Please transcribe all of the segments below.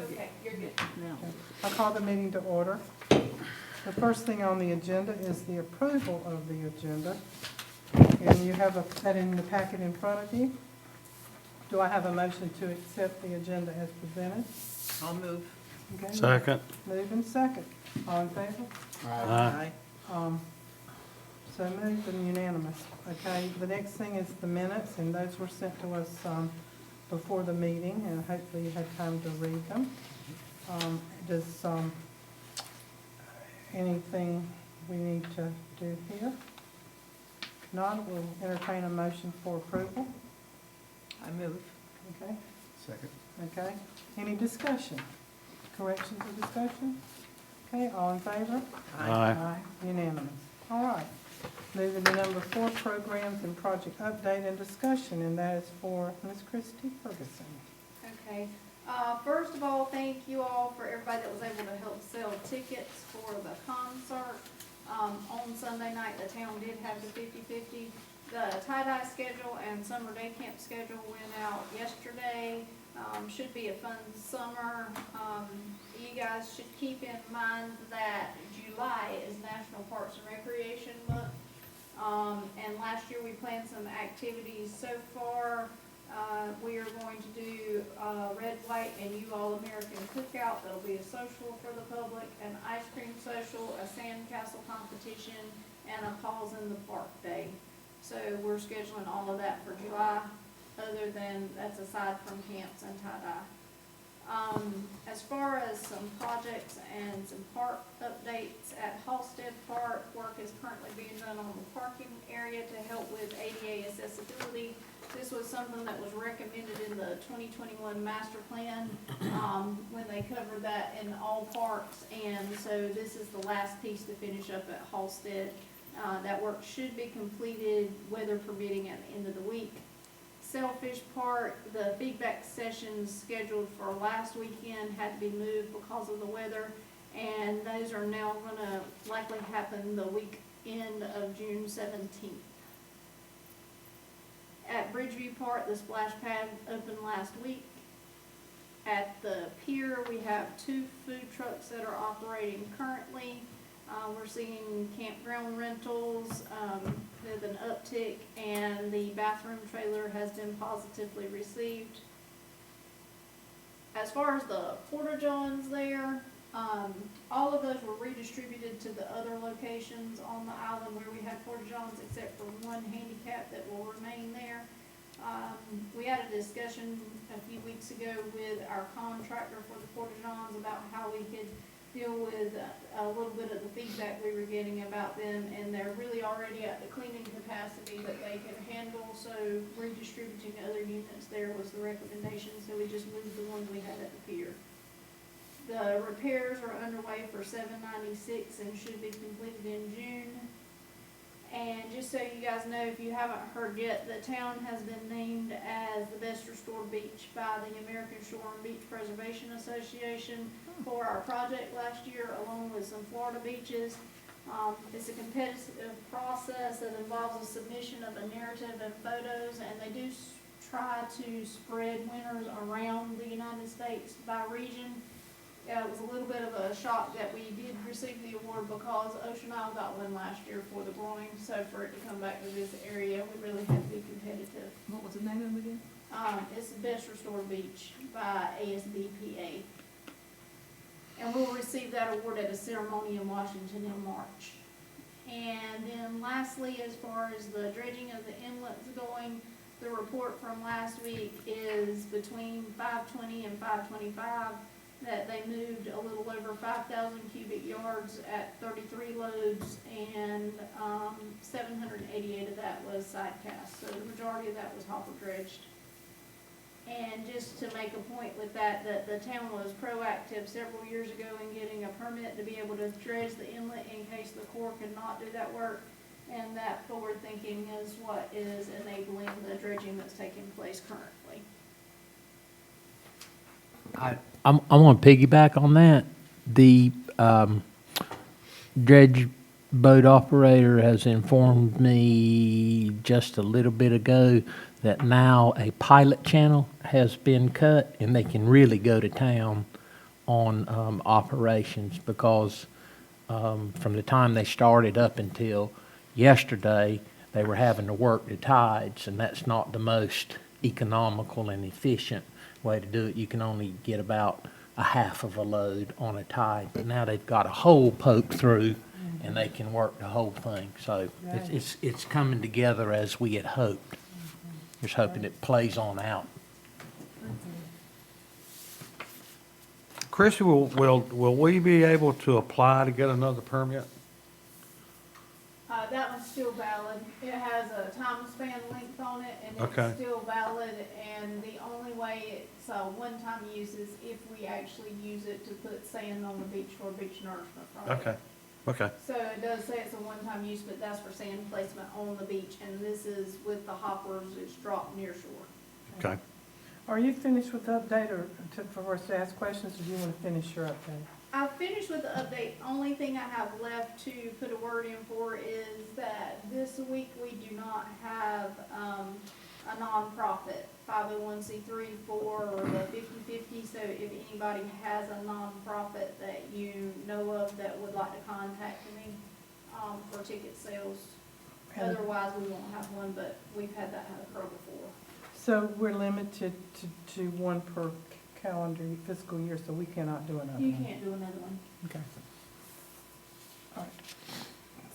Okay, you're good. I call the meeting to order. The first thing on the agenda is the approval of the agenda. And you have that in the packet in front of you. Do I have a motion to accept the agenda as presented? I'll move. Okay. Second. Move in second. All in favor? Aye. So moved and unanimous. Okay, the next thing is the minutes, and those were sent to us before the meeting, and hopefully you had time to read them. Does anything we need to do here? If not, we'll entertain a motion for approval. I move. Okay, Second. okay. Any discussion? Corrections or discussion? Okay, all in favor? Aye. Unanimous. All right. Moving to number 4, programs and project update and discussion, and that is for Ms. Christie Ferguson. Okay, first of all, thank you all for everybody that was able to help sell tickets for the concert. On Sunday night, the town did have the 50-50. The tie-dye schedule and summer day camp schedule went out yesterday. Should be a fun summer. You guys should keep in mind that July is National Parks and Recreation Month. And last year we planned some activities. So far, we are going to do Red, White, and You All American Cookout. That'll be a social for the public, an ice cream social, a sandcastle competition, and a Paws in the Park Day. So we're scheduling all of that for July, other than, that's aside from camps and tie-dye. As far as some projects and some park updates at Halsted Park, work is currently being done on the parking area to help with ADA accessibility. This was something that was recommended in the 2021 master plan, when they covered that in all parks, and so this is the last piece to finish up at Halsted. That work should be completed, weather permitting, at the end of the week. Sailfish Park, the feedback sessions scheduled for last weekend had to be moved because of the weather, and those are now gonna likely happen the weekend of June 17th. At Bridgeview Park, the splash pad opened last week. At the pier, we have 2 food trucks that are operating currently. We're seeing campground rentals with an uptick, and the bathroom trailer has been positively received. As far as the porta-johns there, all of those were redistributed to the other locations on the island where we had porta-johns, except for one handicap that will remain there. We had a discussion a few weeks ago with our contractor for the porta-johns about how we could deal with a little bit of the feedback we were getting about them, and they're really already at the cleaning capacity that they can handle, so redistributing other units there was the recommendation, so we just moved the ones we had at the pier. The repairs are underway for 796 and should be completed in June. And just so you guys know, if you haven't heard yet, the town has been named as the best restored beach by the American Shore and Beach Preservation Association for our project last year, along with some Florida beaches. It's a competitive process that involves a submission of a narrative and photos, and they do try to spread winners around the United States by region. It was a little bit of a shock that we did receive the award because Ocean Isle got one last year for the groin, so for it to come back to this area, we really had to be competitive. What was the name of it again? It's the Best Restored Beach by ASBPA. And we'll receive that award at a ceremony in Washington in March. And then lastly, as far as the dredging of the inlets going, the report from last week is between 520 and 525. That they moved a little over 5,000 cubic yards at 33 loads, and 788 of that was side cast. So the majority of that was hopper dredged. And just to make a point with that, that the town was proactive several years ago in getting a permit to be able to dredge the inlet in case the Corps could not do that work. And that forward thinking is what is enabling the dredging that's taking place currently. I want to piggyback on that. The dredge boat operator has informed me just a little bit ago that now a pilot channel has been cut and they can really go to town on operations because from the time they started up until yesterday, they were having to work the tides, and that's not the most economical and efficient way to do it. You can only get about a half of a load on a tide, but now they've got a hole poked through and they can work the whole thing. So it's coming together as we had hoped. Just hoping it plays on out. Chrissy, will we be able to apply to get another permit? That one's still valid. It has a time span length on it, and Okay. it's still valid, and the only way it's a one-time use is if we actually use it to put sand on the beach for a beach nourishment project. Okay, okay. So it does say it's a one-time use, but that's for sand placement on the beach, and this is with the hoppers, it's dropped near shore. Okay. Are you finished with the update, or for us to ask questions, or do you want to finish your update? I finished with the update. Only thing I have left to put a word in for is that this week we do not have a nonprofit 501c3 for the 50/50. So if anybody has a nonprofit that you know of that would like to contact me for ticket sales, otherwise we won't have one. But we've had that occur before. So we're limited to one per calendar fiscal year, so we cannot do another You one? can't do another one. Okay. All right.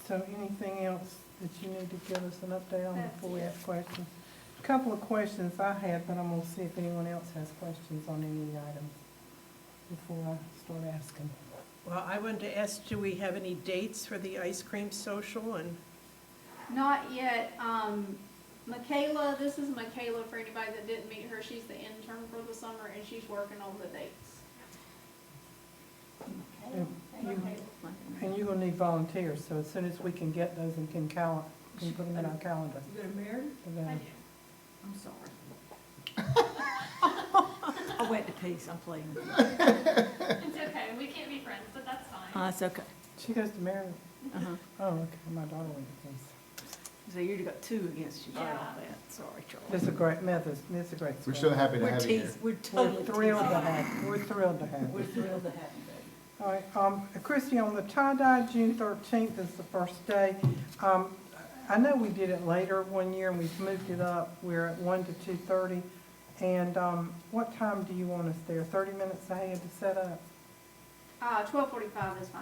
So anything else that you need to give us an update on That's before we it. ask questions? A couple of questions I had, but I'm gonna see if anyone else has questions on any of the items before I start asking. Well, I wanted to ask, do we have any dates for the ice cream social? And Not yet. Michaela, this is Michaela for anybody that didn't meet her. She's the intern for the summer and she's working on the dates. And And you're gonna need volunteers, so as soon as we can get those and can put them in our calendar. you gonna marry? I'm sorry. I went to peace, I'm playing. It's okay, we can't be friends, but that's fine. That's okay. She goes to Maryland. Uh-huh. Oh, okay, my daughter went to Peace. So you got two against you. Yeah. Sorry, Charlie. It's a great Methodist, it's a great We're school. so happy to We're have you here. We're totally We're thrilled to have, we're thrilled to have. We're you. thrilled to have you, baby. All right, Christie, on the tie-dye, June 13th is the first day. I know we did it later one year and we've moved it up. We're at 1 to 2:30. And what time do you want us there? 30 minutes ahead to set up? 12:45 is fine.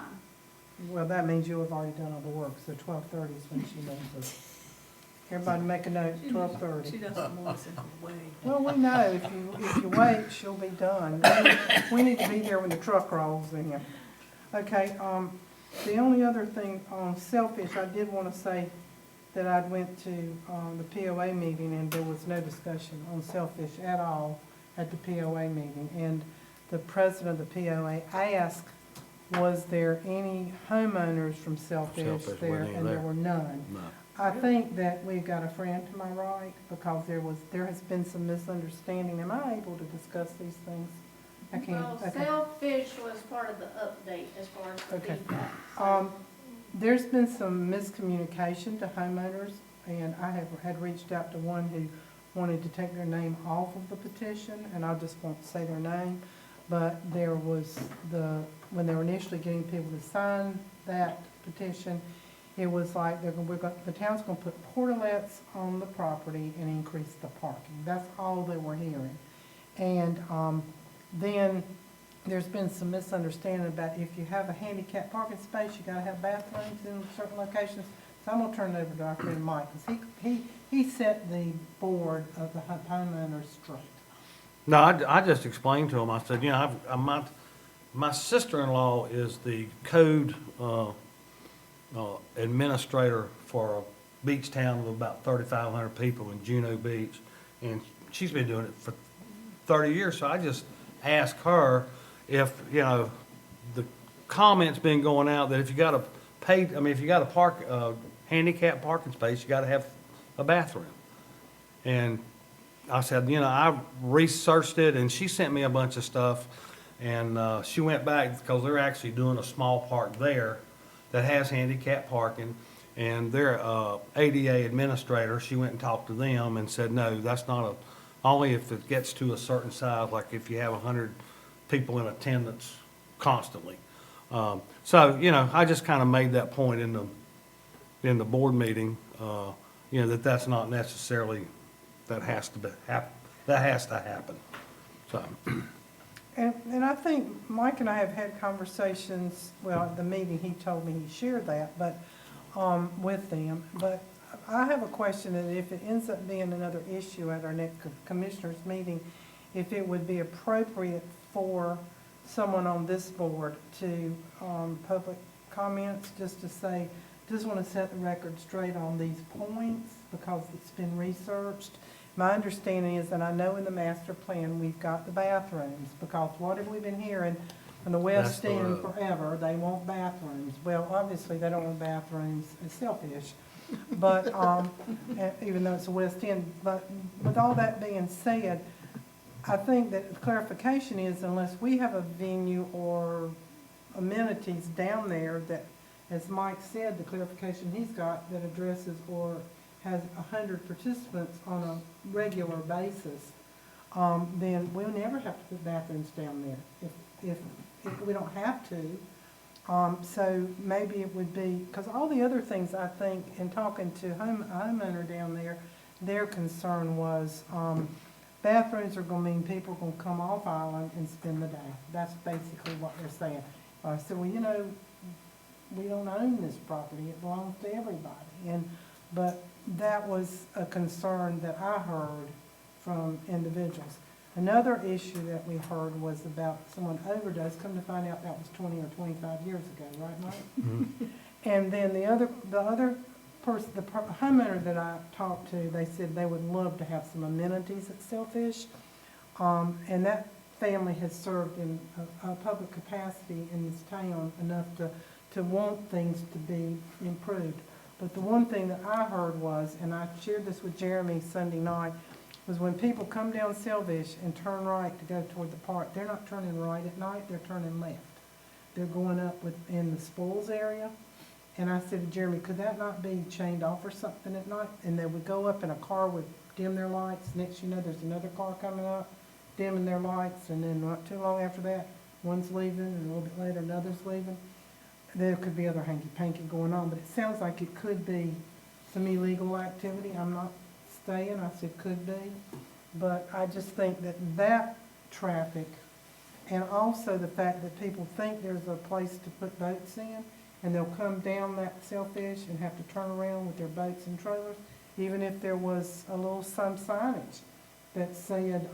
Well, that means you'll have already done all the work, so 12:30 is when she moves us. Everybody make a note, 12:30. She doesn't want us in the way. Well, we know if you wait, she'll be done. We need to be there when the truck rolls in. Okay, the only other thing on Selfish, I did want to say that I went to the POA meeting and there was no discussion on Selfish at all at the POA meeting. And the president of the POA asked, was there any homeowners from Selfish Selfish there? wasn't And there there. were none. No. I think that we've got a friend to my right, because there has been some misunderstanding. Am I able to discuss these things? I can't, Well, okay. Sailfish was part of the update as far as the Okay. feedback. There's been some miscommunication to homeowners, and I had reached out to one who wanted to take their name off of the petition, and I just won't say their name, but there was when they were initially getting people to sign that petition, it was like the town's gonna put portalets on the property and increase the parking. That's all they were hearing. And then there's been some misunderstanding about if you have a handicap parking space, you gotta have bathrooms in certain locations. So I'm gonna turn it over to our friend Mike, because he set the board of the homeowners straight. No, I just explained to him, I said, you know, my sister-in-law is the code administrator for a beach town of about 3,500 people in Juneau Beach, and she's been doing it for 30 years, so I just asked her if, you know, the comment's been going out that if you got a handicap parking space, you gotta have a bathroom. And I said, you know, I researched it, and she sent me a bunch of stuff, and she went back, because they're actually doing a small park there that has handicap parking, And their ADA administrator, she went and talked to them and said, no, that's not only if it gets to a certain size, like if you have 100 people in attendance constantly. So, you know, I just kind of made that point in the board meeting, you know, that's not necessarily, that has to happen. So, And I think Mike and I have had conversations, well, at the meeting, he told me he shared that, but, with them. But I have a question that if it ends up being another issue at our next commissioners meeting, if it would be appropriate for someone on this board to, public comments, just to say, just want to set the record straight on these points because it's been researched. My understanding is, and I know in the master plan, we've got the bathrooms, because what have we been hearing from the West That's the End road. forever? They want bathrooms. Well, obviously, they don't want bathrooms, it's selfish. But, even though it's the West End, but with all that being said, I think that the clarification is unless we have a venue or amenities down there that, as Mike said, the clarification he's got that addresses or has 100 participants on a regular basis, then we'll never have to put bathrooms down there if we don't have to. So maybe it would be, because all the other things I think, in talking to a homeowner down there, their concern was, bathrooms are gonna mean people are gonna come off island and spend the day. That's basically what they're saying. I said, well, you know, we don't own this property, it belongs to everybody. But that was a concern that I heard from individuals. Another issue that we heard was about someone overdosed. Come to find out that was 20 or 25 years ago, right, Mike? And then the other person, the homeowner that I talked to, they said they would love to have some amenities at Sailfish. And that family has served in a public capacity in this town enough to want things to be improved. But the one thing that I heard was, and I shared this with Jeremy Sunday night, was when people come down Selvish and turn right to go toward the park, they're not turning right at night, they're turning left. They're going up in the spoils area. And I said to Jeremy, could that not be chained off or something at night? And they would go up and a car would dim their lights. Next you know, there's another car coming up, dimming their lights. And then not too long after that, one's leaving, and a little bit later, another's leaving. There could be other hanky-panky going on, but it sounds like it could be some illegal activity. I'm not staying, I said could be. But I just think that traffic, and also the fact that people think there's a place to put boats in, and they'll come down that Sailfish and have to turn around with their boats and trailers, even if there was some signage that said,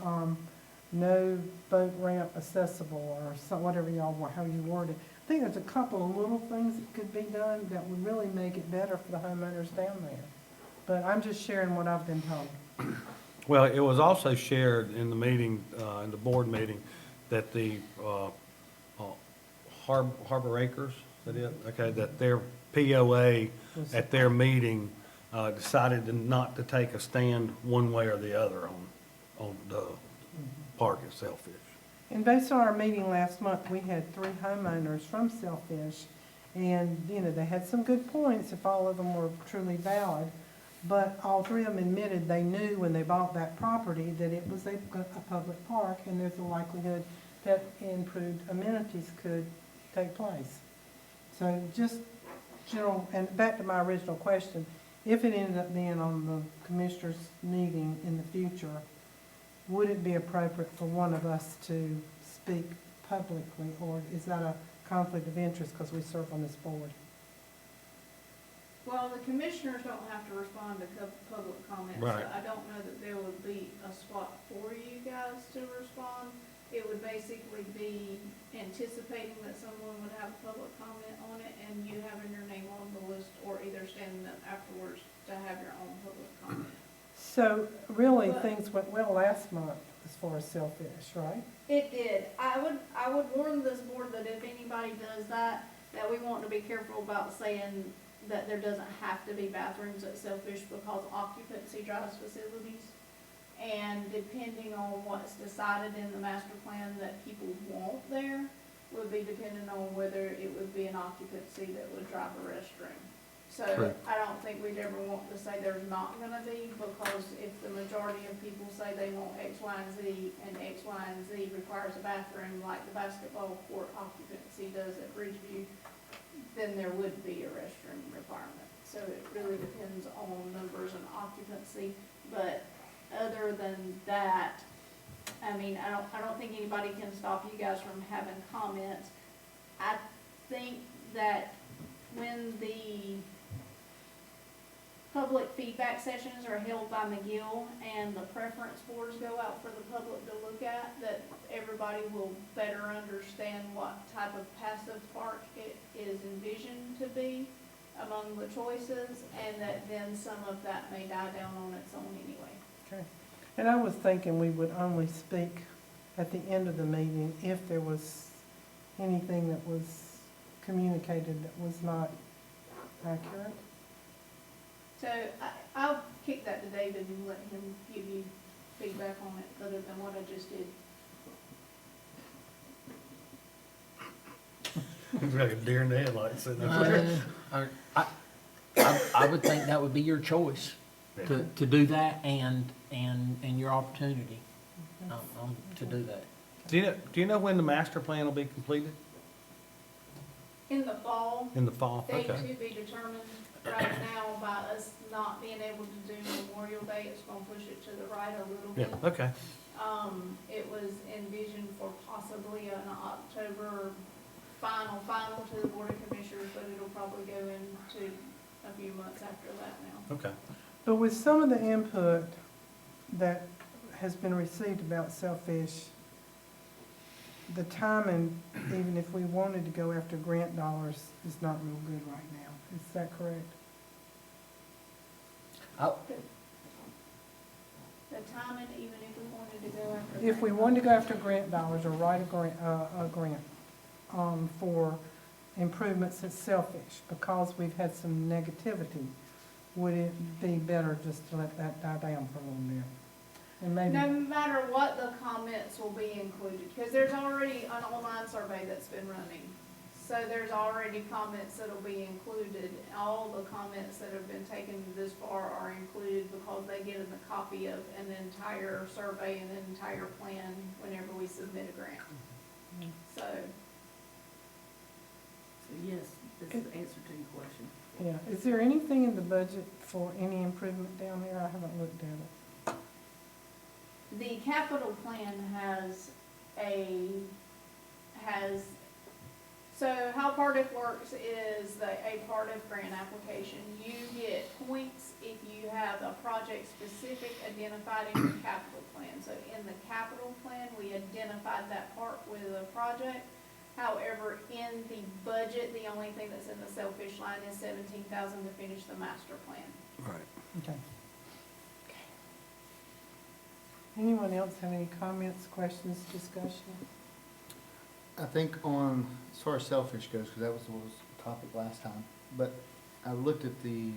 no boat ramp accessible, or whatever how you word it. I think there's a couple of little things that could be done that would really make it better for the homeowners down there. But I'm just sharing what I've been told. well, it was also shared in the meeting, in the board meeting, that the Harbor Acres, is that it? Okay, that their POA at their meeting decided not to take a stand one way or the other on the park at Sailfish. And based on our meeting last month, we had 3 homeowners from Sailfish, and, you know, they had some good points if all of them were truly valid, but all 3 of them admitted they knew when they bought that property that it was a public park, and there's a likelihood that improved amenities could take place. So just general, and back to my original question, if it ended up being on the commissioners' meeting in the future, would it be appropriate for one of us to speak publicly, or is that a conflict of interest because we serve on this board? Well, the commissioners don't have to respond to public comments. Right. So I don't know that there would be a spot for you guys to respond. It would basically be anticipating that someone would have a public comment on it and you having your name on the list, or either standing up afterwards to have your own public comment. So really, But- things went well last month as far as Sailfish, right? It did. I would warn this board that if anybody does that we want to be careful about saying that there doesn't have to be bathrooms at Sailfish, because occupancy drives facilities. And depending on what's decided in the master plan that people want there, would be dependent on whether it would be an occupancy that would drive a restroom. So True. I don't think we'd ever want to say there's not gonna be, because if the majority of people say they want X, Y, and Z, and X, Y, and Z requires a bathroom like the basketball court occupancy does at Bridgeview, then there would be a restroom requirement. So it really depends on numbers and occupancy, but other than that, I mean, I don't think anybody can stop you guys from having comments. I think that when the public feedback sessions are held by McGill and the preference boards go out for the public to look at, that everybody will better understand what type of passive park it is envisioned to be among the choices, and that then some of that may die down on its own anyway. Okay. And I was thinking we would only speak at the end of the meeting if there was anything that was communicated that was not accurate. So I'll kick that to David and let him give you feedback on it other than what I just did. It's like a deer in the headlights sitting up there. I would think that would be your choice, Yeah. to do that and your opportunity, to do that. Do you know when the master plan will be completed? In the fall, In the fall? date Okay. to be determined. Right now, by us not being able to do Memorial Day, it's gonna push it to the right a little Yeah, bit. okay. It was envisioned for possibly an October final to the Board of Commissioners, but it'll probably go into a few months after that now. Okay. But with some of the input that has been received about Selfish, the timing, even if we wanted to go after grant dollars, is not real good right now. Is that correct? The timing, even if we wanted to go after. If we wanted to go after grant dollars or write a grant for improvements at Selfish, because we've had some negativity, would it be better just to let that die down for a little bit? And maybe, No matter what, the comments will be included, because there's already an online survey that's been running. So there's already comments that'll be included. All the comments that have been taken this far are included because they get in a copy of an entire survey and an entire plan whenever we submit a grant. So, So yes, this is the answer to your question. yeah, is there anything in the budget for any improvement down there? I haven't looked at it. the capital plan so how Partif works is a Partif grant application. You get points if you have a project specific identified in your capital plan. So in the capital plan, we identified that part with a project. However, in the budget, the only thing that's in the Selfish line is $17,000 to finish the master plan. Right. Okay. Anyone else have any comments, questions, discussion? I think as far as Selfish goes, because that was the topic last time, but I looked at the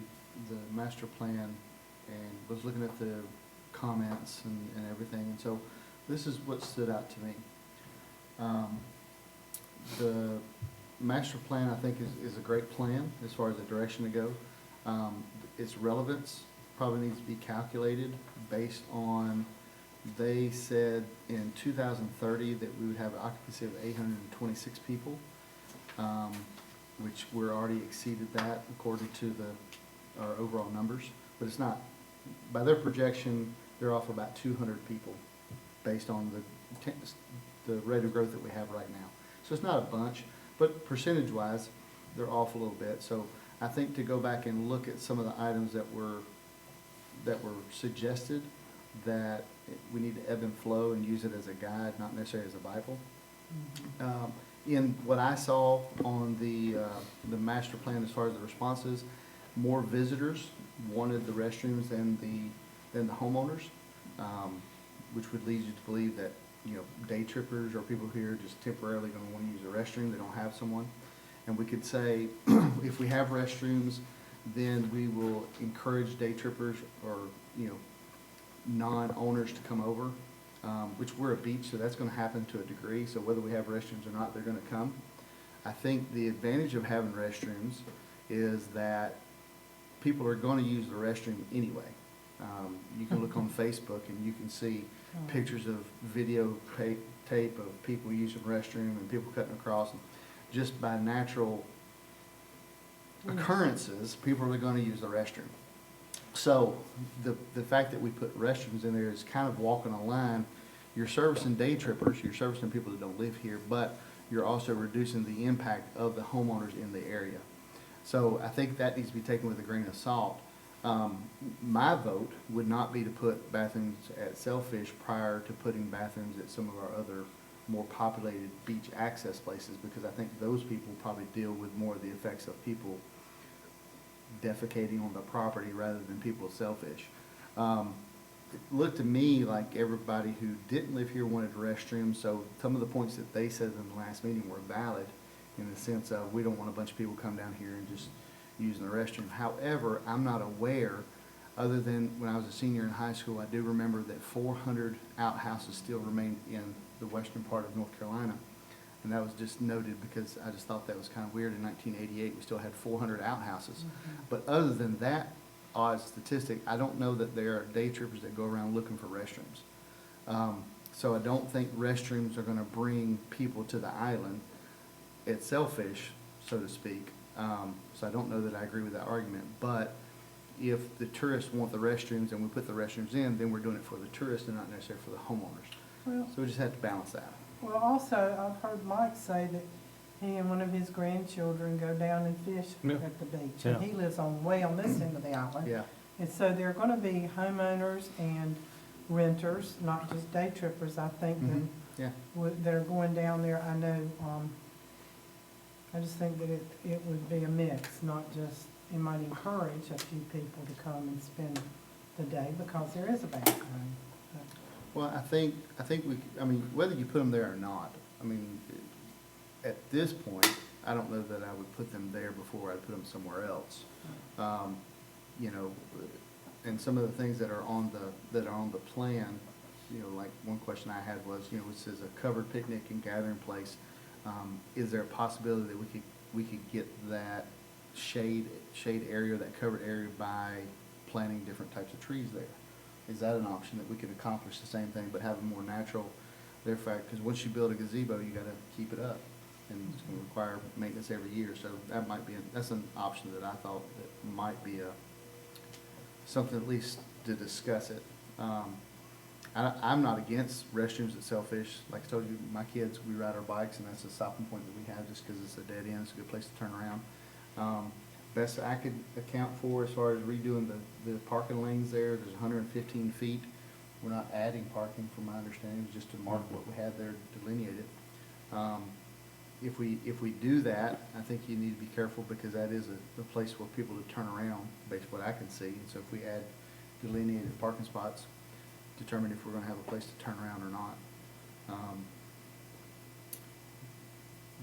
master plan and was looking at the comments and everything, and so this is what stood out to me. The master plan, I think, is a great plan as far as the direction to go. Its relevance probably needs to be calculated based on, they said in 2030 that we would have an occupancy of 826 people, which we're already exceeded that according to our overall numbers. But it's not, by their projection, they're off about 200 people based on the rate of growth that we have right now. So it's not a bunch, but percentage-wise, they're off a little bit. So I think to go back and look at some of the items that were suggested, that we need to ebb and flow and use it as a guide, not necessarily as a Bible. In what I saw on the master plan as far as the responses, more visitors wanted the restrooms than the homeowners, which would lead you to believe that, day trippers or people who are just temporarily going to want to use a restroom, they don't have someone. And we could say, if we have restrooms, then we will encourage day trippers or, non-owners to come over, which we're a beach, so that's going to happen to a degree. So whether we have restrooms or not, they're going to come. I think the advantage of having restrooms is that people are gonna use the restroom anyway. You can look on Facebook and you can see pictures of tape of people using the restroom and people cutting across. Just by natural occurrences, people are gonna use the restroom. So the fact that we put restrooms in there is kind of walking a line. You're servicing day trippers, you're servicing people that don't live here, but you're also reducing the impact of the homeowners in the area. So I think that needs to be taken with a grain of salt. My vote would not be to put bathrooms at Sailfish prior to putting bathrooms at some of our other more populated beach access places, because I think those people probably deal with more of the effects of people defecating on the property rather than people at Sailfish. It looked to me like everybody who didn't live here wanted restrooms, so some of the points that they said in the last meeting were valid in the sense of we don't want a bunch of people come down here and just using the restroom. However, I'm not aware, other than when I was a senior in high school, I do remember that 400 outhouses still remained in the western part of North Carolina. And that was just noted because I just thought that was kind of weird. In 1988, we still had 400 outhouses. But other than that odd statistic, I don't know that there are day trippers that go around looking for restrooms. So I don't think restrooms are gonna bring people to the island at Sailfish, so to speak. So I don't know that I agree with that argument, but if the tourists want the restrooms and we put the restrooms in, then we're doing it for the tourists and not necessarily for the homeowners. Well, So we just have to balance that. well, also, I've heard Mike say that he and one of his grandchildren go down and fish Yeah. at the beach. And Yeah. he lives way on this end of the island. Yeah, And so there are gonna be homeowners and renters, not just day trippers, I think, Mhm. yeah. that are going down there. I know, I just think that it would be a mix, not just, it might encourage a few people to come and spend the day because there is a bathroom. Well, I think I mean, whether you put them there or not, I mean, at this point, I don't know that I would put them there before I'd put them somewhere else. You know, and some of the things that are on the plan, you know, like one question I had was, you know, it says a covered picnic and gathering place. Is there a possibility that we could get that shade area, that covered area by planting different types of trees there? Is that an option that we could accomplish the same thing but have a more natural, therefore, because once you build a gazebo, you gotta keep it up. And it's gonna require maintenance every year, so that might be, that's an option that I thought that might be something at least to discuss it. I'm not against restrooms at Sailfish. Like I told you, my kids, we ride our bikes, and that's a stopping point that we have just because it's a dead end. It's a good place to turn around. Best I could account for as far as redoing the parking lanes there, there's 115 feet. We're not adding parking from my understanding, just to mark what we have there delineated. If we do that, I think you need to be careful because that is a place for people to turn around, based on what I can see. And so if we add delineated parking spots, determine if we're gonna have a place to turn around or not.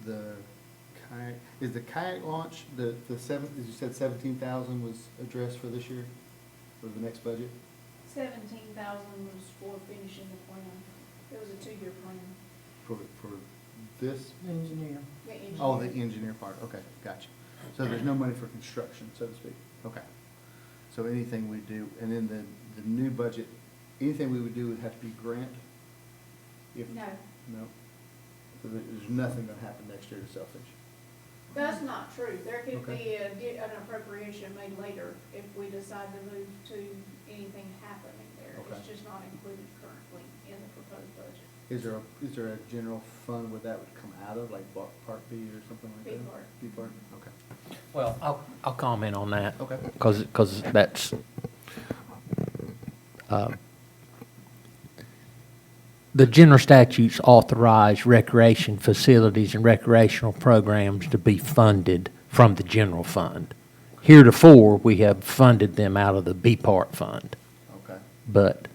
The kayak, is the kayak launch, the seven, as you said, 17,000 was addressed for this year, for the next budget? 17,000 was for finishing the plan. It was a 2-year plan. For this? Engineer. The engineer. Oh, the engineer part, okay, gotcha. So there's no money for construction, so to speak, okay. So anything we do, and then the new budget, anything we would do would have to be grant? If No, No? So there's nothing gonna happen next year to Sailfish? that's not true. There could Okay. be an appropriation made later if we decide to move to anything happening there. It's Okay. just not included currently in the proposed budget. Is there a general fund where that would come out of, like Part B or something like B that? part. B part, okay. Well, I'll comment on that. Okay. Because that's, the general statutes authorize recreation facilities and recreational programs to be funded from the general fund. Heretofore, we have funded them out of the B-Part fund. Okay. But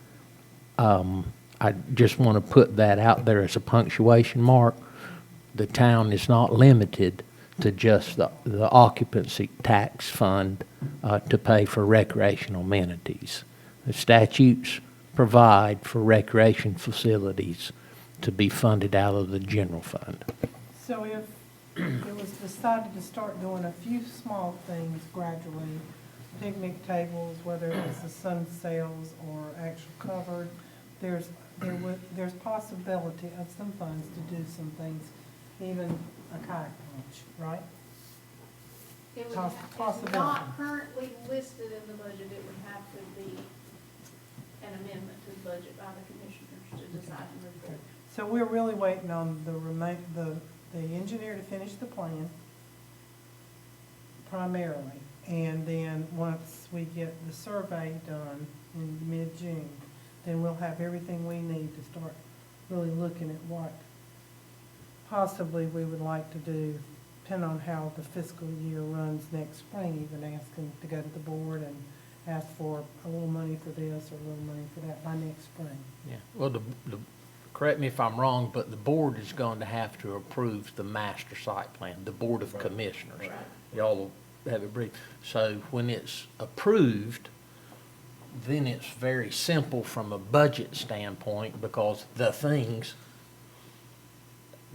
I just want to put that out there as a punctuation mark. The town is not limited to just the occupancy tax fund to pay for recreational amenities. The statutes provide for recreation facilities to be funded out of the general fund. So if it was decided to start doing a few small things gradually, picnic tables, whether it's the sun sails or actual covered, there's possibility of some funds to do some things, even a kayak launch, right? It would, it's Possibility. not currently listed in the budget, it would have to be an amendment to the budget by the commissioners to decide to move forward. So we're really waiting on the engineer to finish the plan primarily. And then once we get the survey done in mid-June, then we'll have everything we need to start really looking at what possibly we would like to do, depending on how the fiscal year runs next spring, even asking to go to the board and ask for a little money for this or a little money for that by next spring. Yeah, well, correct me if I'm wrong, but the board is going to have to approve the master site plan, the Board of Commissioners. Right. Y'all will have it brief. So when it's approved, then it's very simple from a budget standpoint, because the things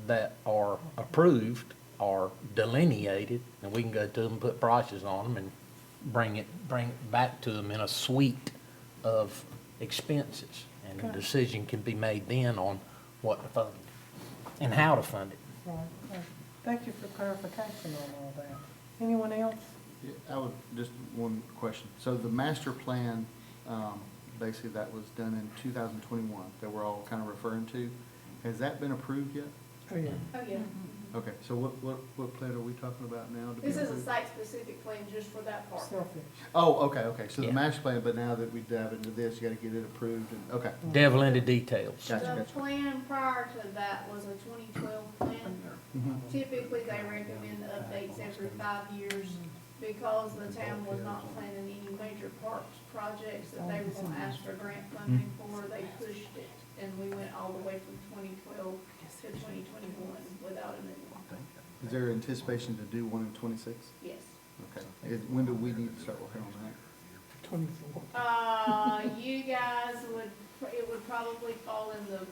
that are approved are delineated, and we can go to them, put prices on them, and bring it back to them in a suite of expenses. And the Okay. decision can be made then on what to fund and how to fund it. Right, right. Thank you for clarification on all that. Anyone else? Yeah, I would, just one question. So the master plan, basically that was done in 2021, that we're all kind of referring to, has that been approved yet? Oh, yeah. Oh, yeah. Okay, so what plan are we talking about now? to be This is a approved? site-specific plan just for that part. Selfish. Oh, okay, so the Yeah. master plan, but now that we dive into this, you gotta get it approved and, okay. Devil into details. Gotcha, The gotcha. plan prior to that was a 2012 plan. Mhm. Typically, they recommend updates every 5 years because the town was not planning any major parks projects that they were gonna ask for grant funding for. They pushed it, and we went all the way from 2012 to 2021 without a new one. Is there anticipation to do one in 26? Yes. Okay. When do we need to start working on that? 24. You guys it would probably fall in the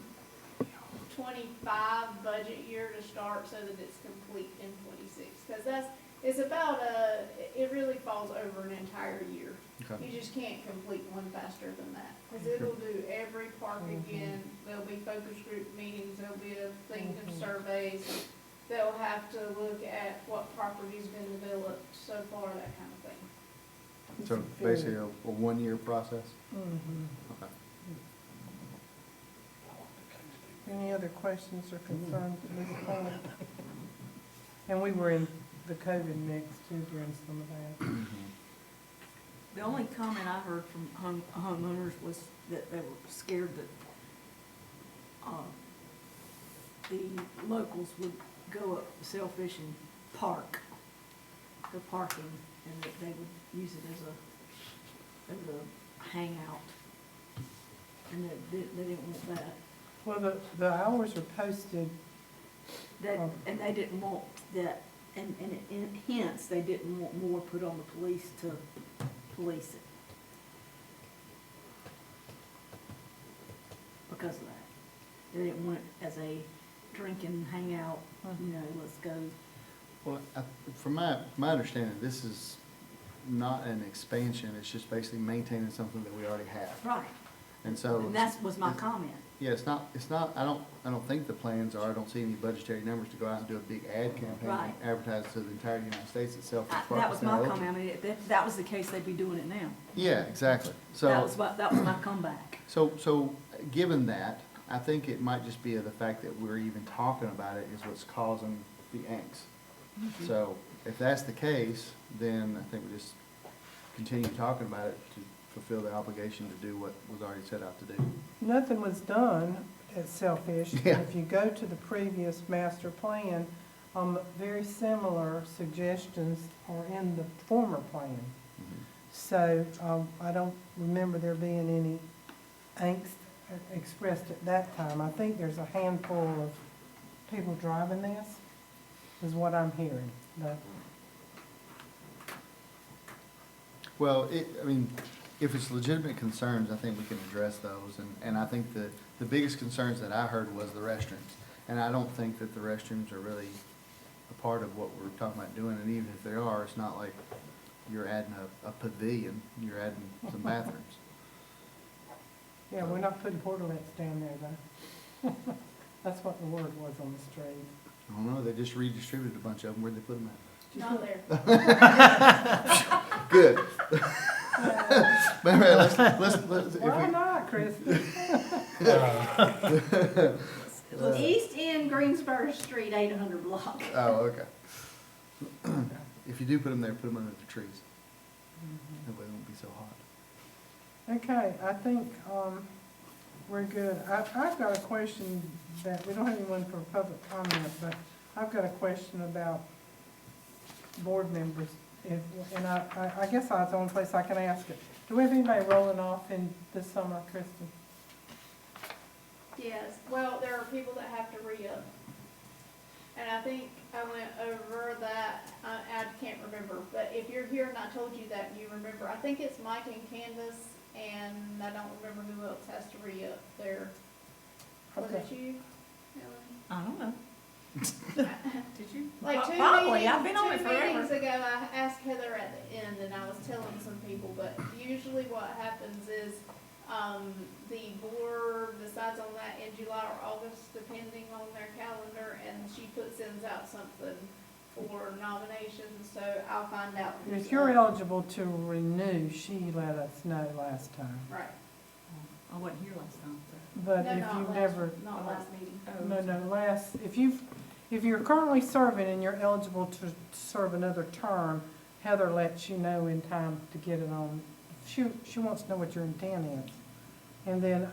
25 budget year to start so that it's complete in 26. Because it really falls over an entire year. Okay. You just can't complete one faster than that. Because it'll do every park again, there'll be focus group meetings, there'll be a thing of surveys. They'll have to look at what property's been developed so far, that kind of thing. So basically a one-year process? Mhm. Okay. Any other questions or concerns at this point? And we were in the COVID mix too during some of that. The only comment I heard from homeowners was that they were scared that, the locals would go up Sailfish and park for parking, and that they would use it as a hangout. And they didn't want that. Well, the hours are posted, And they didn't want that, and hence, they didn't want more put on the police to police it. Because of that. They didn't want it as a drinking hangout, let's go. Well, from my understanding, this is not an expansion, it's just basically maintaining something that we already have. Right. And so. And that was my comment. Yeah, it's not, I don't think the plans are, I don't see any budgetary numbers to go out and do a big ad campaign. Right. And advertise to the entire United States itself. That was my comment. I mean, if that was the case, they'd be doing it now. Yeah, exactly. So. That was my comeback. So, given that, I think it might just be the fact that we're even talking about it is what's causing the angst. So, if that's the case, then I think we just continue talking about it to fulfill the obligation to do what was already set out to do. nothing was done at Selfish. Yeah. If you go to the previous master plan, very similar suggestions are in the former plan. So, I don't remember there being any angst expressed at that time. I think there's a handful of people driving this, is what I'm hearing. But Well, if it's legitimate concerns, I think we can address those, and I think the biggest concerns that I heard was the restrooms. And I don't think that the restrooms are really a part of what we're talking about doing, and even if they are, it's not like you're adding a pavilion, you're adding some bathrooms. Yeah, we're not putting portalets down there though. That's what the word was on the street. I don't know, they just redistributed a bunch of them, where'd they put them Not there. at? Good. Maybe let's, if Why we, not, Kristen? East End Greensboro Street, 800 block. oh, okay. If you do put them there, put them under the trees. Mm-hmm. That way it won't be so hot. Okay, I think, we're good. I've got a question that, we don't have anyone for public comment, but I've got a question about board members. And I guess that's the only place I can ask it. Do we have anybody rolling off in this summer, Kristen? Yes, well, there are people that have to re-up. And I think I went over that, I can't remember, but if you're here and I told you that, you remember. I think it's Mike and Candace, and I don't remember who else has to re-up there. Was it you, Ellen? I don't know. Did you? Like Probably, I've been on it two forever. meetings ago, I asked Heather at the end, and I was telling some people, but usually what happens is, the board decides on that in July or August, depending on their calendar, and she sends out something for nominations, so I'll find out. who's If you're up. eligible to renew, she let us know last time. Right. I wasn't here last time, But No, if not you've last- never, Not last meeting. if you're currently serving and you're eligible to serve another term, Heather lets you know in time to get it on. She wants to know what your intent is. And then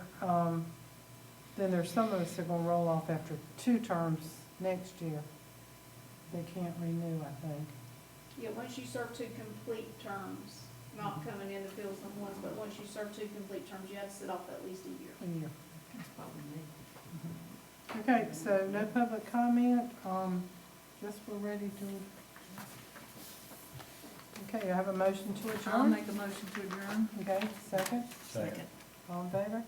there's some of us that are gonna roll off after 2 terms next year. They can't renew, I think. Yeah, once you serve 2 complete terms, not coming in to fill some ones, but once you serve 2 complete terms, you have to sit off at least a year. A year. That's probably me. Okay, so no public comment, guess we're ready to. Okay, I have a motion to I'll adjourn. make a motion to adjourn. Okay, second, Second. all in favor?